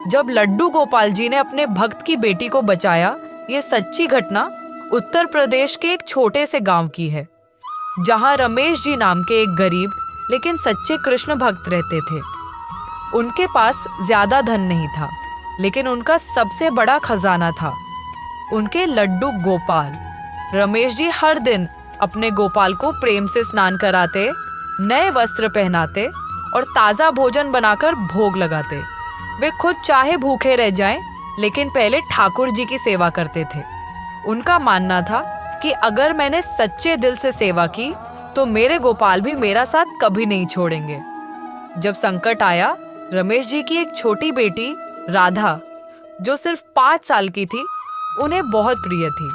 जब लड्डू गोपाल जी ने अपने भक्त की बेटी को बचाया, ये सच्ची घटना उत्तर प्रदेश के एक छोटे से गांव की है, जहां रमेश जी नाम के एक गरीब लेकिन सच्चे कृष्ण भक्त रहते थे। उनके पास ज्यादा धन नहीं था, लेकिन उनका सबसे बड़ा खजाना था उनके लड्डू गोपाल। रमेश जी हर दिन अपने गोपाल को प्रेम से स्नान कराते, नए वस्त्र पहनाते और ताज़ा भोजन बनाकर भोग लगाते। वे खुद चाहे भूखे रह जाएं, लेकिन पहले ठाकुर जी की सेवा करते थे। उनका मानना था कि अगर मैंने सच्चे दिल से सेवा की तो मेरे गोपाल भी मेरा साथ कभी नहीं छोड़ेंगे। जब संकट आया, रमेश जी की एक छोटी बेटी राधा, जो सिर्फ 5 साल की थी, उन्हें बहुत प्रिय थी।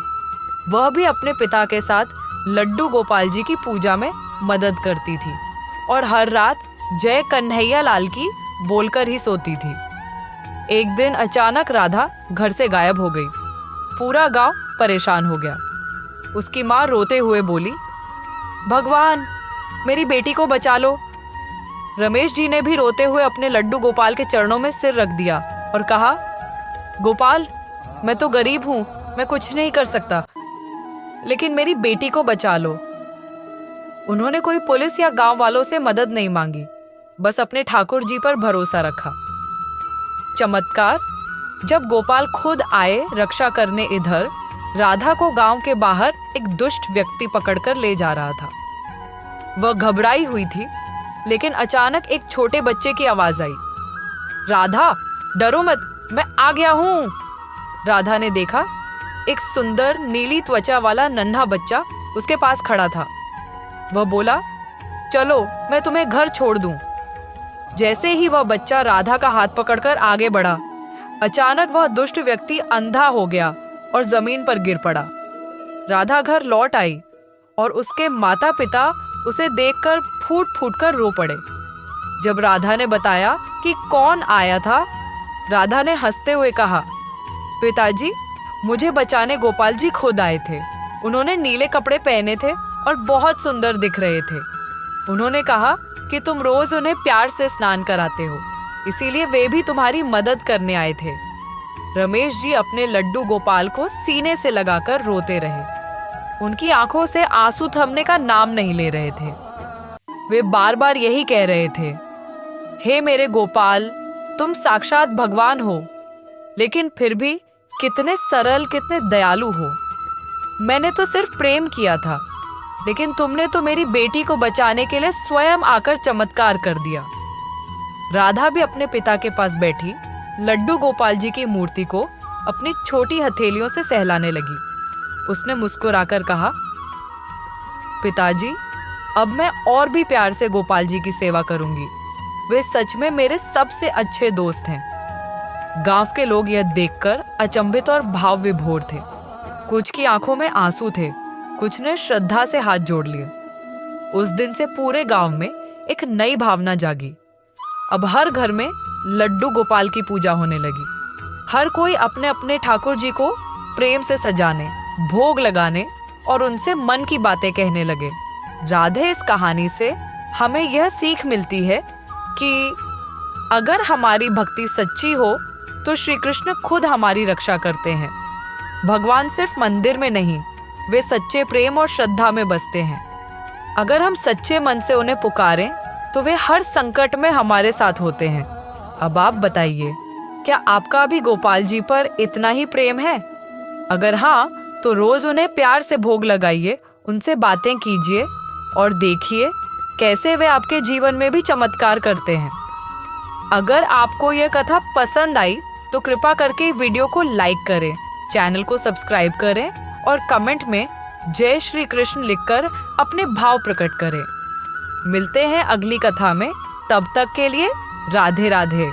वह भी अपने पिता के साथ लड्डू गोपाल जी की पूजा में मदद करती थी और हर रात जय कन्हैया लाल की बोलकर ही सोती थी। एक दिन अचानक राधा घर से गायब हो गई। पूरा गांव परेशान हो गया। उसकी माँ रोते हुए बोली, भगवान, मेरी बेटी को बचा लो। रमेश जी ने भी रोते हुए अपने लड्डू गोपाल के चरणों में सिर रख दिया और कहा, गोपाल, मैं तो गरीब हूँ, मैं कुछ नहीं कर सकता, लेकिन मेरी बेटी को बचा लो। उन्होंने कोई पुलिस या गांव वालों से मदद नहीं मांगी, बस अपने ठाकुर जी पर भरोसा रखा। चमत्कार, जब गोपाल खुद आए रक्षा करने, इधर राधा को गांव के बाहर एक दुष्ट व्यक्ति पकड़कर ले जा रहा था। वह घबराई हुई थी, लेकिन अचानक एक छोटे बच्चे की आवाज आई, राधा, डरो मत, मैं आ गया हूं। राधा ने देखा एक सुंदर नीली त्वचा वाला नन्हा बच्चा उसके पास खड़ा था। वह बोला, चलो मैं तुम्हें घर छोड़ दूं। जैसे ही वह बच्चा राधा का हाथ पकड़कर आगे बढ़ा, अचानक वह दुष्ट व्यक्ति अंधा हो गया और जमीन पर गिर पड़ा। राधा घर लौट आई और उसके माता पिता उसे देखकर फूट फूट कर रो पड़े। जब राधा ने बताया कि कौन आया था, राधा ने हंसते हुए कहा, पिताजी, मुझे बचाने गोपाल जी खुद आए थे। उन्होंने नीले कपड़े पहने थे और बहुत सुंदर दिख रहे थे। उन्होंने कहा कि तुम रोज उन्हें प्यार से स्नान कराते हो, इसीलिए वे भी तुम्हारी मदद करने आए थे। रमेश जी अपने लड्डू गोपाल को सीने से लगाकर रोते रहे। उनकी आंखों से आंसू थमने का नाम नहीं ले रहे थे। वे बार बार यही कह रहे थे, हे मेरे गोपाल, तुम साक्षात भगवान हो, लेकिन फिर भी कितने सरल, कितने दयालु हो। मैंने तो सिर्फ प्रेम किया था, लेकिन तुमने तो मेरी बेटी को बचाने के लिए स्वयं आकर चमत्कार कर दिया। राधा भी अपने पिता के पास बैठी लड्डू गोपाल जी की मूर्ति को अपनी छोटी हथेलियों से सहलाने लगी। उसने मुस्कुराकर कहा, पिताजी, अब मैं और भी प्यार से गोपाल जी की सेवा करूंगी। वे सच में मेरे सबसे अच्छे दोस्त हैं। गांव के लोग यह देखकर अचंभित और भाव विभोर थे। कुछ की आंखों में आंसू थे, कुछ ने श्रद्धा से हाथ जोड़ लिए। उस दिन से पूरे गांव में एक नई भावना जागी। अब हर घर में लड्डू गोपाल की पूजा होने लगी। हर कोई अपने अपने ठाकुर जी को प्रेम से सजाने, भोग लगाने और उनसे मन की बातें कहने लगे। राधे, इस कहानी से हमें यह सीख मिलती है कि अगर हमारी भक्ति सच्ची हो तो श्री कृष्ण खुद हमारी रक्षा करते हैं। भगवान सिर्फ मंदिर में नहीं, वे सच्चे प्रेम और श्रद्धा में बसते हैं। अगर हम सच्चे मन से उन्हें पुकारें तो वे हर संकट में हमारे साथ होते हैं। अब आप बताइए, क्या आपका भी गोपाल जी पर इतना ही प्रेम है? अगर हाँ, तो रोज उन्हें प्यार से भोग लगाइए, उनसे बातें कीजिए और देखिए कैसे वे आपके जीवन में भी चमत्कार करते हैं। अगर आपको यह कथा पसंद आई तो कृपा करके वीडियो को लाइक करें, चैनल को सब्सक्राइब करें और कमेंट में जय श्री कृष्ण लिखकर अपने भाव प्रकट करें। मिलते हैं अगली कथा में, तब तक के लिए राधे राधे।